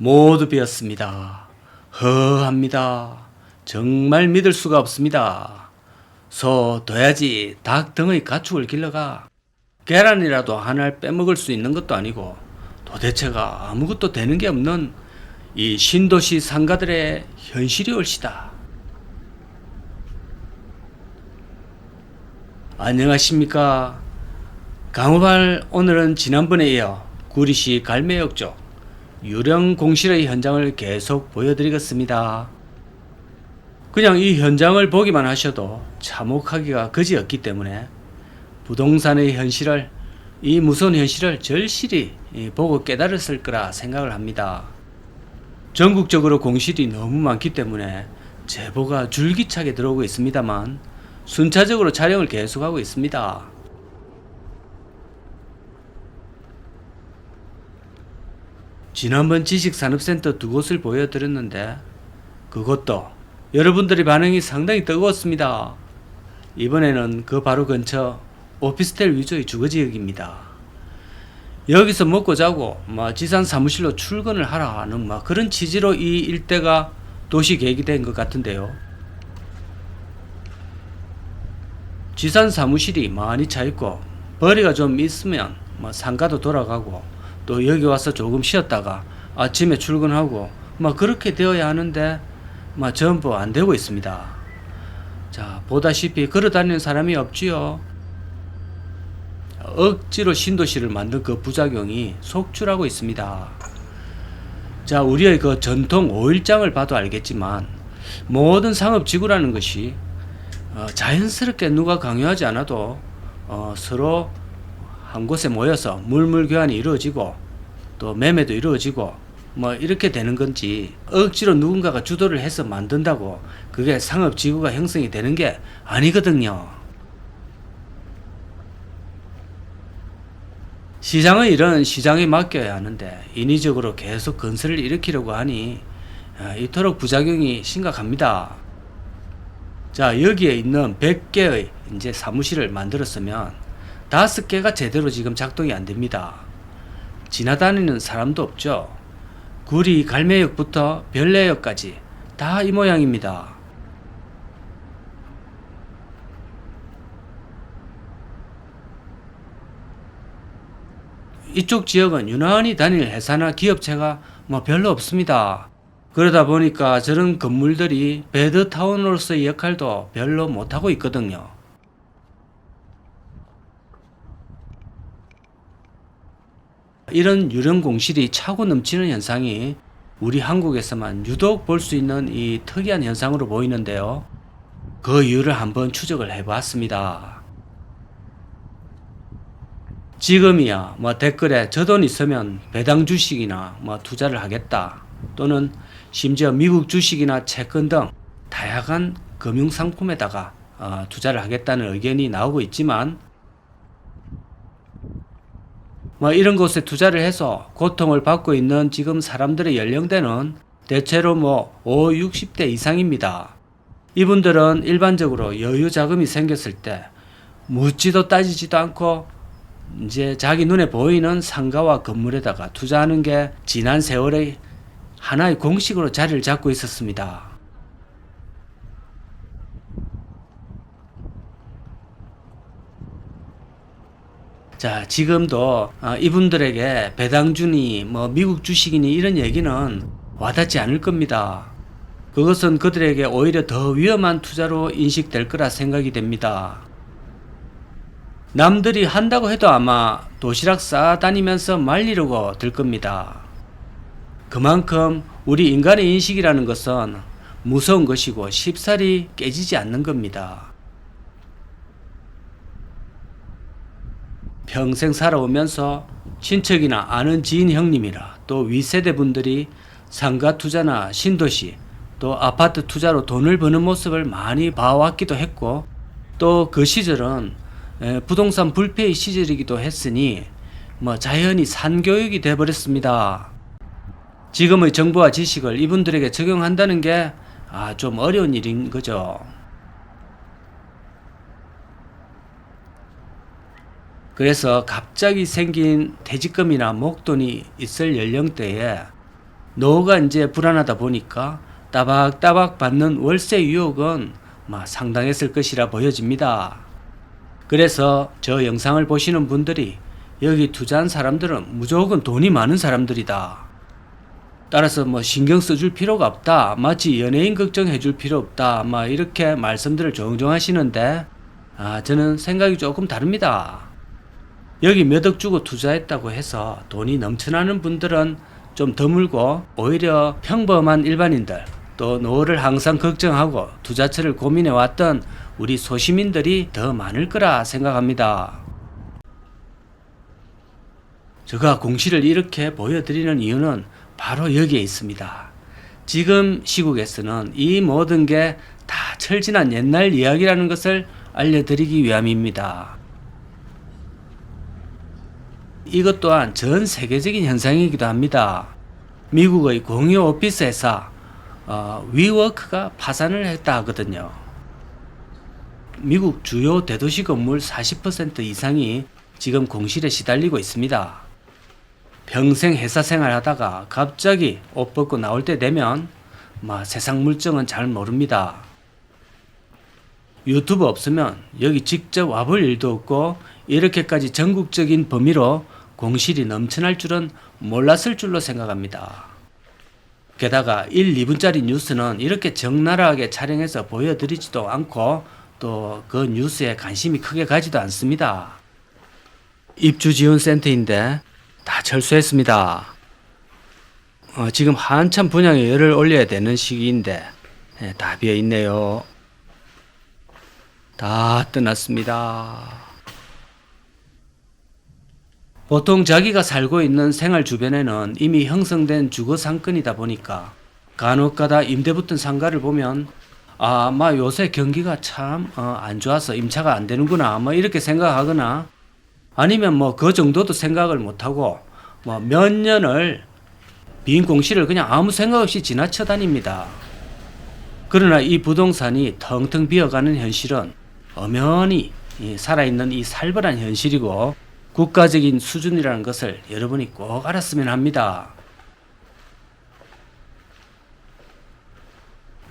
모두 비었습니다. 허합니다. 정말 믿을 수가 없습니다. 소 둬야지 닭 등의 가축을 길러가 계란이라도 하나를 빼먹을 수 있는 것도 아니고 도대체가 아무것도 되는 게 없는 이 신도시 상가들의 현실이 올시다. 안녕하십니까. 강호발, 오늘은 지난번에 이어 구리시 갈매역 쪽 유령 공실의 현장을 계속 보여드리겠습니다. 그냥 이 현장을 보기만 하셔도 참혹하기가 그지없기 때문에 부동산의 현실을, 이 무서운 현실을 절실히 보고 깨달았을 거라 생각을 합니다. 전국적으로 공실이 너무 많기 때문에 제보가 줄기차게 들어오고 있습니다만 순차적으로 촬영을 계속하고 있습니다. 지난번 지식산업센터 두 곳을 보여드렸는데 그것도 여러분들의 반응이 상당히 뜨거웠습니다. 이번에는 그 바로 근처 오피스텔 위주의 주거지역입니다. 여기서 먹고 자고 지산 사무실로 출근을 하라 하는 그런 취지로 이 일대가 도시 계획이 된 것 같은데요. 지산 사무실이 많이 차있고 벌이가 좀 있으면 상가도 돌아가고 또 여기 와서 조금 쉬었다가 아침에 출근하고 그렇게 되어야 하는데 전부 안 되고 있습니다. 자, 보다시피 걸어다니는 사람이 없지요. 억지로 신도시를 만든 그 부작용이 속출하고 있습니다. 자, 우리의 그 전통 5일장을 봐도 알겠지만 모든 상업지구라는 것이 자연스럽게 누가 강요하지 않아도 서로 한 곳에 모여서 물물교환이 이루어지고 또 매매도 이루어지고 이렇게 되는 건지, 억지로 누군가가 주도를 해서 만든다고 그게 상업지구가 형성이 되는 게 아니거든요. 시장의 일은 시장에 맡겨야 하는데 인위적으로 계속 건설을 일으키려고 하니 이토록 부작용이 심각합니다. 자, 여기에 있는 100개의 이제 사무실을 만들었으면 5개가 제대로 지금 작동이 안 됩니다. 지나다니는 사람도 없죠. 구리 갈매역부터 별내역까지 다 이 모양입니다. 이쪽 지역은 유난히 다닐 회사나 기업체가 별로 없습니다. 그러다 보니까 저런 건물들이 베드타운으로서의 역할도 별로 못하고 있거든요. 이런 유령 공실이 차고 넘치는 현상이 우리 한국에서만 유독 볼 수 있는 이 특이한 현상으로 보이는데요. 그 이유를 한번 추적을 해봤습니다. 지금이야 댓글에 저 돈 있으면 배당 주식이나 투자를 하겠다, 또는 심지어 미국 주식이나 채권 등 다양한 금융상품에다가 투자를 하겠다는 의견이 나오고 있지만 이런 곳에 투자를 해서 고통을 받고 있는 지금 사람들의 연령대는 대체로 5, 60대 이상입니다. 이분들은 일반적으로 여유 자금이 생겼을 때 묻지도 따지지도 않고 이제 자기 눈에 보이는 상가와 건물에다가 투자하는 게 지난 세월의 하나의 공식으로 자리를 잡고 있었습니다. 자, 지금도 이분들에게 배당주니 미국 주식이니 이런 얘기는 와닿지 않을 겁니다. 그것은 그들에게 오히려 더 위험한 투자로 인식될 거라 생각이 됩니다. 남들이 한다고 해도 아마 도시락 싸다니면서 말리려고 들 겁니다. 그만큼 우리 인간의 인식이라는 것은 무서운 것이고 쉽사리 깨지지 않는 겁니다. 평생 살아오면서 친척이나 아는 지인 형님이나 또 위세대 분들이 상가 투자나 신도시 또 아파트 투자로 돈을 버는 모습을 많이 봐왔기도 했고, 또 그 시절은 부동산 불패의 시절이기도 했으니 자연히 산교육이 돼버렸습니다. 지금의 정보와 지식을 이분들에게 적용한다는 게 좀 어려운 일인 거죠. 그래서 갑자기 생긴 퇴직금이나 목돈이 있을 연령대에 노후가 이제 불안하다 보니까 따박따박 받는 월세 유혹은 상당했을 것이라 보여집니다. 그래서 저 영상을 보시는 분들이 여기 투자한 사람들은 무조건 돈이 많은 사람들이다. 따라서 신경 써줄 필요가 없다. 마치 연예인 걱정해줄 필요 없다. 이렇게 말씀들을 종종 하시는데 저는 생각이 조금 다릅니다. 여기 몇 억 주고 투자했다고 해서 돈이 넘쳐나는 분들은 좀 드물고 오히려 평범한 일반인들 또 노후를 항상 걱정하고 투자처를 고민해왔던 우리 소시민들이 더 많을 거라 생각합니다. 제가 공시를 이렇게 보여드리는 이유는 바로 여기에 있습니다. 지금 시국에서는 이 모든 게 다 철지난 옛날 이야기라는 것을 알려드리기 위함입니다. 이것 또한 전 세계적인 현상이기도 합니다. 미국의 공유 오피스 회사 위워크가 파산을 했다 하거든요. 미국 주요 대도시 건물 40% 이상이 지금 공실에 시달리고 있습니다. 평생 회사 생활하다가 갑자기 옷 벗고 나올 때 되면 세상 물정은 잘 모릅니다. 유튜브 없으면 여기 직접 와볼 일도 없고 이렇게까지 전국적인 범위로 공실이 넘쳐날 줄은 몰랐을 줄로 생각합니다. 게다가 1, 2분짜리 뉴스는 이렇게 적나라하게 촬영해서 보여드리지도 않고 또 그 뉴스에 관심이 크게 가지도 않습니다. 입주지원센터인데 다 철수했습니다. 지금 한참 분양에 열을 올려야 되는 시기인데 다 비어있네요. 다 떠났습니다. 보통 자기가 살고 있는 생활 주변에는 이미 형성된 주거 상권이다 보니까 간혹가다 임대 붙은 상가를 보면 요새 경기가 참 안 좋아서 임차가 안 되는구나 이렇게 생각하거나 아니면 그 정도도 생각을 못하고 몇 년을 빈 공실을 그냥 아무 생각 없이 지나쳐 다닙니다. 그러나 이 부동산이 텅텅 비어가는 현실은 엄연히 살아있는 이 살벌한 현실이고 국가적인 수준이라는 것을 여러분이 꼭 알았으면 합니다.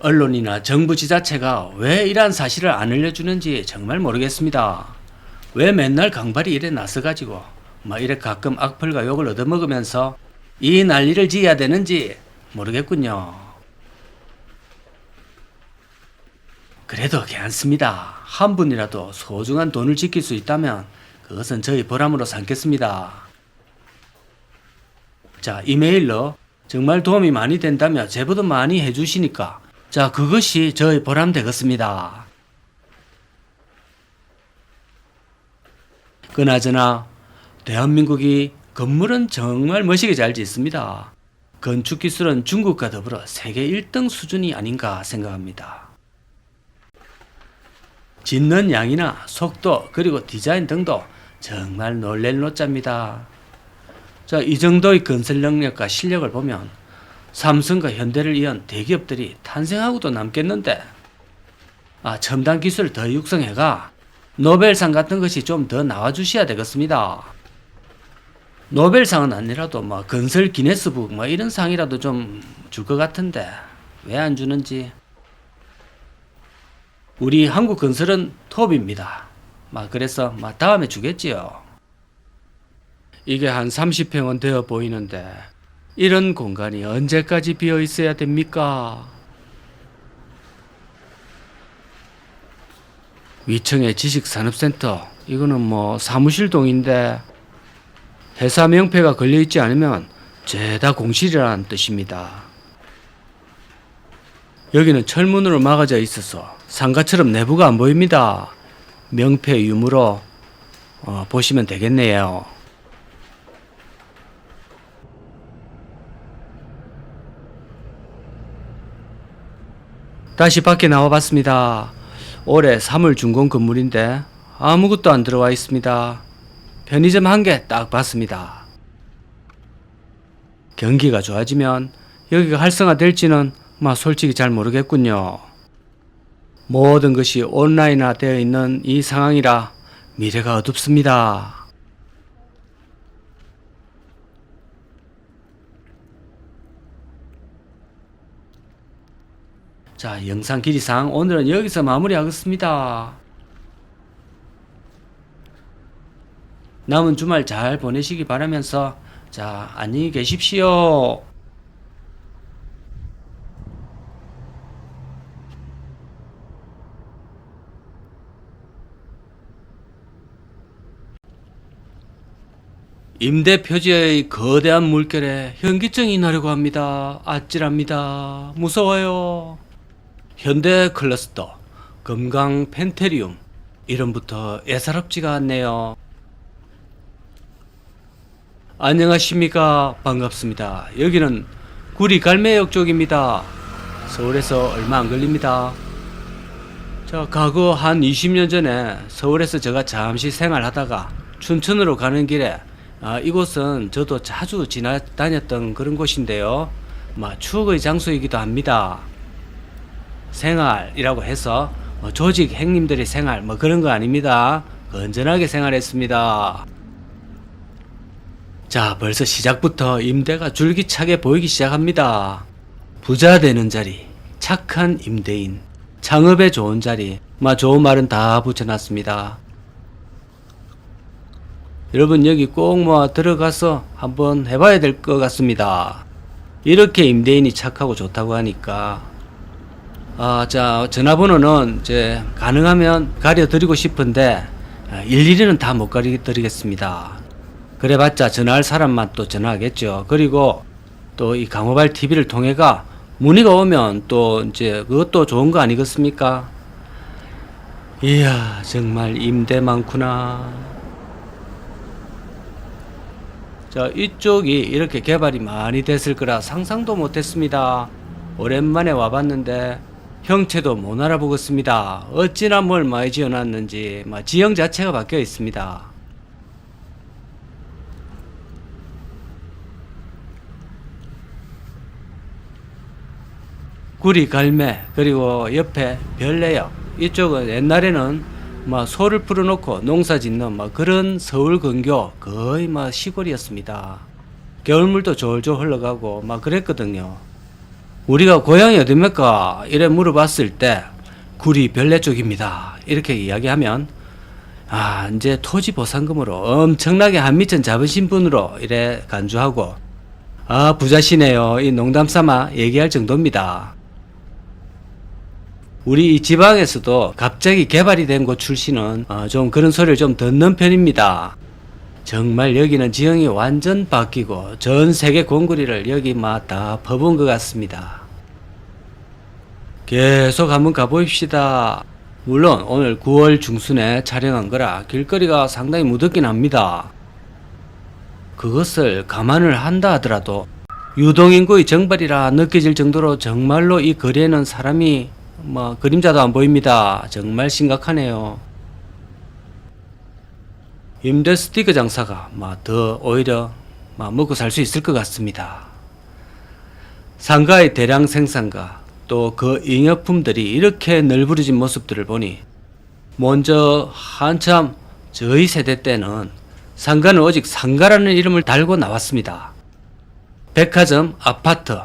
언론이나 정부 지자체가 왜 이러한 사실을 안 알려주는지 정말 모르겠습니다. 왜 맨날 강발이 이래 나서가지고 이래 가끔 악플과 욕을 얻어먹으면서 이 난리를 지어야 되는지 모르겠군요. 그래도 괜찮습니다. 한 분이라도 소중한 돈을 지킬 수 있다면 그것은 저희 보람으로 삼겠습니다. 자, 이메일로 정말 도움이 많이 된다며 제보도 많이 해주시니까 그것이 저희 보람 되겠습니다. 그나저나 대한민국이 건물은 정말 멋있게 잘 짓습니다. 건축 기술은 중국과 더불어 세계 1등 수준이 아닌가 생각합니다. 짓는 양이나 속도 그리고 디자인 등도 정말 놀랄 노짜입니다. 이 정도의 건설 능력과 실력을 보면 삼성과 현대를 이은 대기업들이 탄생하고도 남겠는데 첨단 기술을 더 육성해가 노벨상 같은 것이 좀 더 나와주셔야 되겠습니다. 노벨상은 아니라도 건설 기네스북 이런 상이라도 좀 줄 것 같은데 왜 안 주는지. 우리 한국 건설은 톱입니다. 그래서 다음에 주겠지요. 이게 한 30평은 되어 보이는데 이런 공간이 언제까지 비어 있어야 됩니까? 위층의 지식산업센터, 이거는 사무실동인데 회사 명패가 걸려있지 않으면 죄다 공실이라는 뜻입니다. 여기는 철문으로 막아져 있어서 상가처럼 내부가 안 보입니다. 명패 유무로 보시면 되겠네요. 다시 밖에 나와봤습니다. 올해 3월 준공 건물인데 아무것도 안 들어와 있습니다. 편의점 한 개 딱 봤습니다. 경기가 좋아지면 여기가 활성화될지는 솔직히 잘 모르겠군요. 모든 것이 온라인화 되어 있는 이 상황이라 미래가 어둡습니다. 자, 영상 길이상 오늘은 여기서 마무리하겠습니다. 남은 주말 잘 보내시기 바라면서 자, 안녕히 계십시오. 임대 표지의 거대한 물결에 현기증이 나려고 합니다. 아찔합니다. 무서워요. 현대 클러스터, 금강 펜테리움, 이름부터 예사롭지가 않네요. 안녕하십니까. 반갑습니다. 여기는 구리 갈매역 쪽입니다. 서울에서 얼마 안 걸립니다. 자, 과거 한 20년 전에 서울에서 제가 잠시 생활하다가 춘천으로 가는 길에 이곳은 저도 자주 지나다녔던 그런 곳인데요. 추억의 장소이기도 합니다. 생활이라고 해서 조직 행님들의 생활 그런 거 아닙니다. 건전하게 생활했습니다. 자, 벌써 시작부터 임대가 줄기차게 보이기 시작합니다. 부자 되는 자리, 착한 임대인, 창업에 좋은 자리, 좋은 말은 다 붙여놨습니다. 여러분 여기 꼭 들어가서 한번 해봐야 될 것 같습니다. 이렇게 임대인이 착하고 좋다고 하니까 자, 전화번호는 이제 가능하면 가려드리고 싶은데 일일이는 다 못 가려드리겠습니다. 그래봤자 전화할 사람만 또 전화하겠죠. 그리고 또 이 강호발 TV를 통해가 문의가 오면 또 이제 그것도 좋은 거 아니겠습니까? 이야, 정말 임대 많구나. 자, 이쪽이 이렇게 개발이 많이 됐을 거라 상상도 못했습니다. 오랜만에 와봤는데 형체도 못 알아보겠습니다. 어찌나 뭘 많이 지어놨는지 지형 자체가 바뀌어 있습니다. 구리 갈매, 그리고 옆에 별내역, 이쪽은 옛날에는 소를 풀어놓고 농사 짓는 그런 서울 근교 거의 시골이었습니다. 겨울물도 졸졸 흘러가고 그랬거든요. 우리가 고향이 어딥니까? 이래 물어봤을 때 구리 별내 쪽입니다. 이렇게 이야기하면 이제 토지 보상금으로 엄청나게 한미천 잡으신 분으로 이래 간주하고 부자시네요. 이 농담 삼아 얘기할 정도입니다. 우리 이 지방에서도 갑자기 개발이 된 곳 출신은 좀 그런 소리를 좀 듣는 편입니다. 정말 여기는 지형이 완전 바뀌고 전 세계 공구리를 여기 다 퍼본 것 같습니다. 계속 한번 가보십시다. 물론 오늘 9월 중순에 촬영한 거라 길거리가 상당히 무덥긴 합니다. 그것을 감안을 한다 하더라도 유동인구의 정발이라 느껴질 정도로 정말로 이 거리에는 사람이 그림자도 안 보입니다. 정말 심각하네요. 임대 스티커 장사가 더 오히려 먹고 살 수 있을 것 같습니다. 상가의 대량 생산과 또 그 잉여품들이 이렇게 널브러진 모습들을 보니 먼저 한참 저희 세대 때는 상가는 오직 상가라는 이름을 달고 나왔습니다. 백화점, 아파트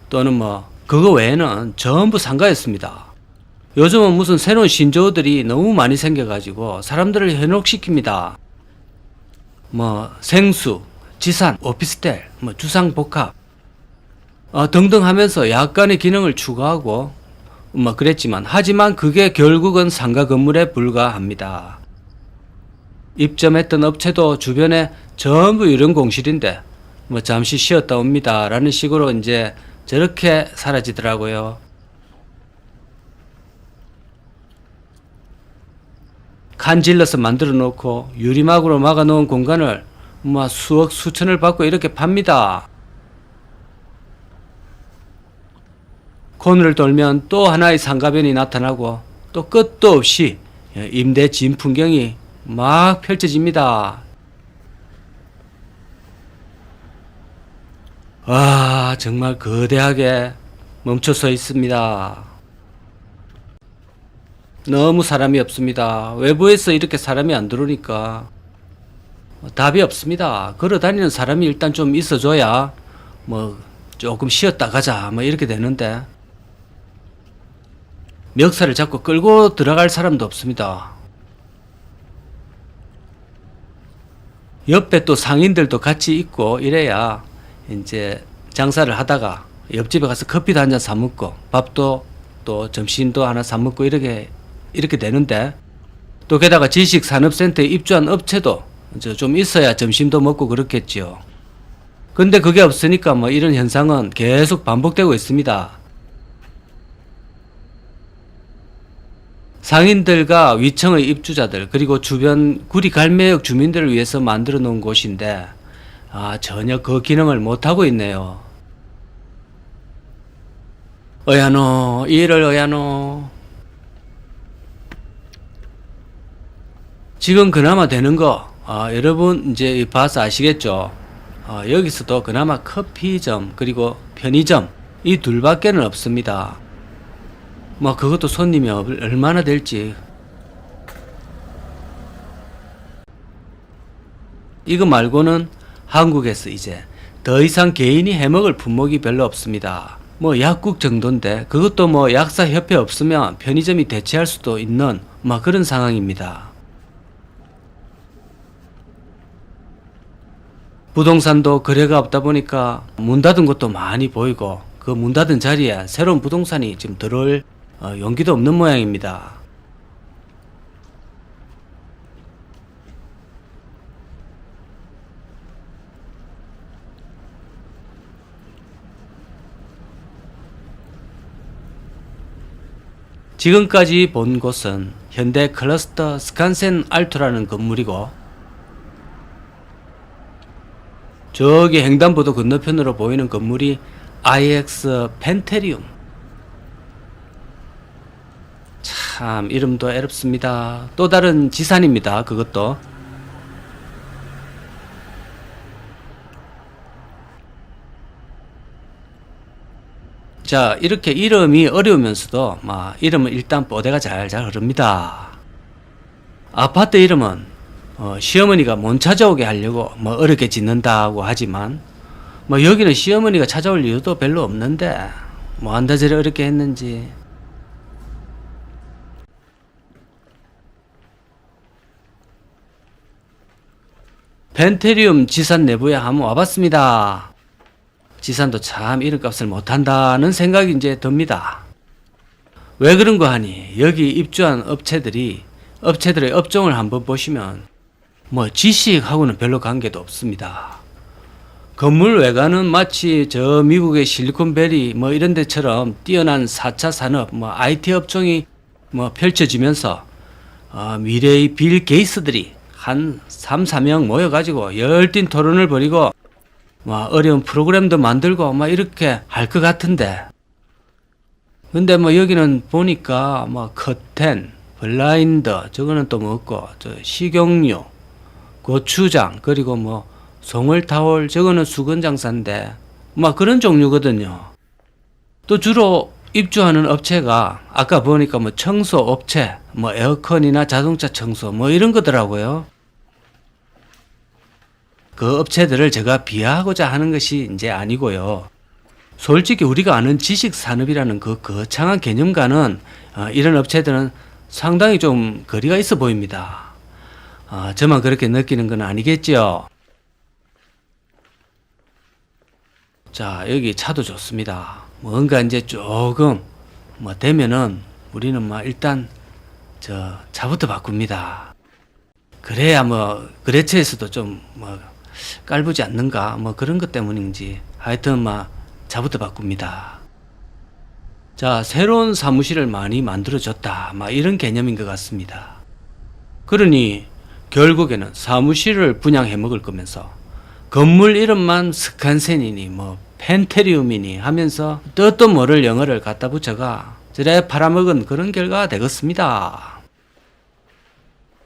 또는 그거 외에는 전부 상가였습니다. 요즘은 무슨 새로운 신조어들이 너무 많이 생겨가지고 사람들을 현혹시킵니다. 생수, 지산, 오피스텔, 주상복합 등등 하면서 약간의 기능을 추가하고 그랬지만 하지만 그게 결국은 상가 건물에 불과합니다. 입점했던 업체도 주변에 전부 이런 공실인데 잠시 쉬었다 옵니다 라는 식으로 이제 저렇게 사라지더라고요. 칸 질러서 만들어 놓고 유리막으로 막아 놓은 공간을 수억 수천을 받고 이렇게 팝니다. 코너를 돌면 또 하나의 상가변이 나타나고 또 끝도 없이 임대 진 풍경이 막 펼쳐집니다. 정말 거대하게 멈춰서 있습니다. 너무 사람이 없습니다. 외부에서 이렇게 사람이 안 들어오니까 답이 없습니다. 걸어 다니는 사람이 일단 좀 있어줘야 조금 쉬었다 가자 이렇게 되는데 멱살을 잡고 끌고 들어갈 사람도 없습니다. 옆에 또 상인들도 같이 있고 이래야 이제 장사를 하다가 옆집에 가서 커피도 한잔 사 먹고 밥도 또 점심도 하나 사 먹고 이렇게 되는데, 또 게다가 지식산업센터에 입주한 업체도 좀 있어야 점심도 먹고 그렇겠지요. 근데 그게 없으니까 뭐 이런 현상은 계속 반복되고 있습니다. 상인들과 위층의 입주자들 그리고 주변 구리 갈매역 주민들을 위해서 만들어 놓은 곳인데 전혀 그 기능을 못하고 있네요. 어야노 이를 어야노. 지금 그나마 되는 거 여러분 이제 봐서 아시겠죠? 여기서도 그나마 커피점 그리고 편의점 이 둘밖에는 없습니다. 뭐 그것도 손님이 얼마나 될지. 이거 말고는 한국에서 이제 더 이상 개인이 해먹을 품목이 별로 없습니다. 뭐 약국 정도인데 그것도 뭐 약사협회 없으면 편의점이 대체할 수도 있는 뭐 그런 상황입니다. 부동산도 거래가 없다 보니까 문 닫은 것도 많이 보이고, 그 문 닫은 자리에 새로운 부동산이 지금 들어올 용기도 없는 모양입니다. 지금까지 본 곳은 현대 클러스터 스칸센 알토라는 건물이고, 저기 횡단보도 건너편으로 보이는 건물이 IX 펜테리움. 참 이름도 애롭습니다. 또 다른 지산입니다. 그것도. 자, 이렇게 이름이 어려우면서도 이름은 일단 뽀대가 잘잘 흐릅니다. 아파트 이름은 시어머니가 못 찾아오게 하려고 어렵게 짓는다고 하지만 여기는 시어머니가 찾아올 이유도 별로 없는데 한다 저리 어렵게 했는지. 펜테리움 지산 내부에 한번 와봤습니다. 지산도 참 이름값을 못한다는 생각이 이제 듭니다. 왜 그런가 하니 여기 입주한 업체들의 업종을 한번 보시면 지식하고는 별로 관계도 없습니다. 건물 외관은 마치 저 미국의 실리콘밸리 이런 데처럼 뛰어난 4차 산업 IT 업종이 펼쳐지면서 미래의 빌 게이츠들이 한 3, 4명 모여가지고 열띤 토론을 벌이고 어려운 프로그램도 만들고 이렇게 할 것 같은데, 근데 여기는 보니까 커튼, 블라인드, 저거는 또 뭐고 식용유, 고추장, 그리고 송월타월, 저거는 수건장사인데 그런 종류거든요. 또 주로 입주하는 업체가 아까 보니까 청소 업체, 에어컨이나 자동차 청소 이런 거더라고요. 그 업체들을 제가 비하하고자 하는 것이 이제 아니고요. 솔직히 우리가 아는 지식산업이라는 그 거창한 개념과는 이런 업체들은 상당히 좀 거리가 있어 보입니다. 저만 그렇게 느끼는 건 아니겠죠. 자, 여기 차도 좋습니다. 뭔가 이제 조금 되면은 우리는 일단 차부터 바꿉니다. 그래야 거래처에서도 좀 깔보지 않는가 그런 것 때문인지 하여튼 차부터 바꿉니다. 자, 새로운 사무실을 많이 만들어졌다 이런 개념인 것 같습니다. 그러니 결국에는 사무실을 분양해 먹을 거면서 건물 이름만 스칸센이니 펜테리움이니 하면서 뜻도 모를 영어를 갖다 붙여가 저래 팔아먹은 그런 결과가 되겠습니다.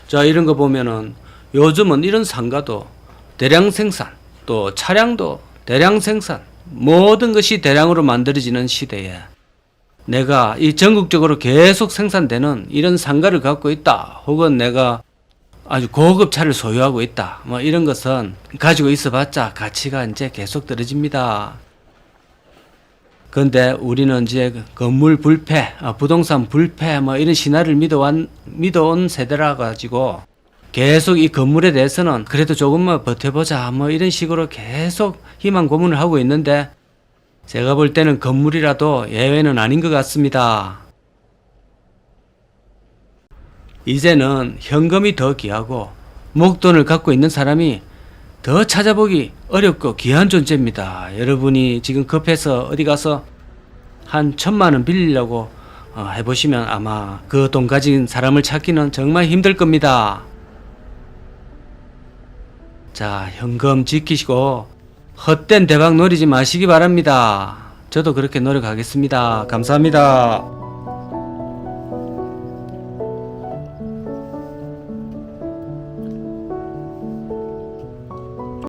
자, 이런 거 보면은 요즘은 이런 상가도 대량 생산, 또 차량도 대량 생산, 모든 것이 대량으로 만들어지는 시대에 내가 이 전국적으로 계속 생산되는 이런 상가를 갖고 있다, 혹은 내가 아주 고급 차를 소유하고 있다, 이런 것은 가지고 있어봤자 가치가 이제 계속 떨어집니다. 근데 우리는 이제 그 건물 불패, 부동산 불패 뭐 이런 신화를 믿어온 세대라 가지고 계속 이 건물에 대해서는 그래도 조금만 버텨보자 뭐 이런 식으로 계속 희망 고문을 하고 있는데 제가 볼 때는 건물이라도 예외는 아닌 것 같습니다. 이제는 현금이 더 귀하고 목돈을 갖고 있는 사람이 더 찾아보기 어렵고 귀한 존재입니다. 여러분이 지금 급해서 어디 가서 한 1,000만 원 빌리려고 해보시면 아마 그 돈 가진 사람을 찾기는 정말 힘들 겁니다. 자, 현금 지키시고 헛된 대박 노리지 마시기 바랍니다. 저도 그렇게 노력하겠습니다. 감사합니다.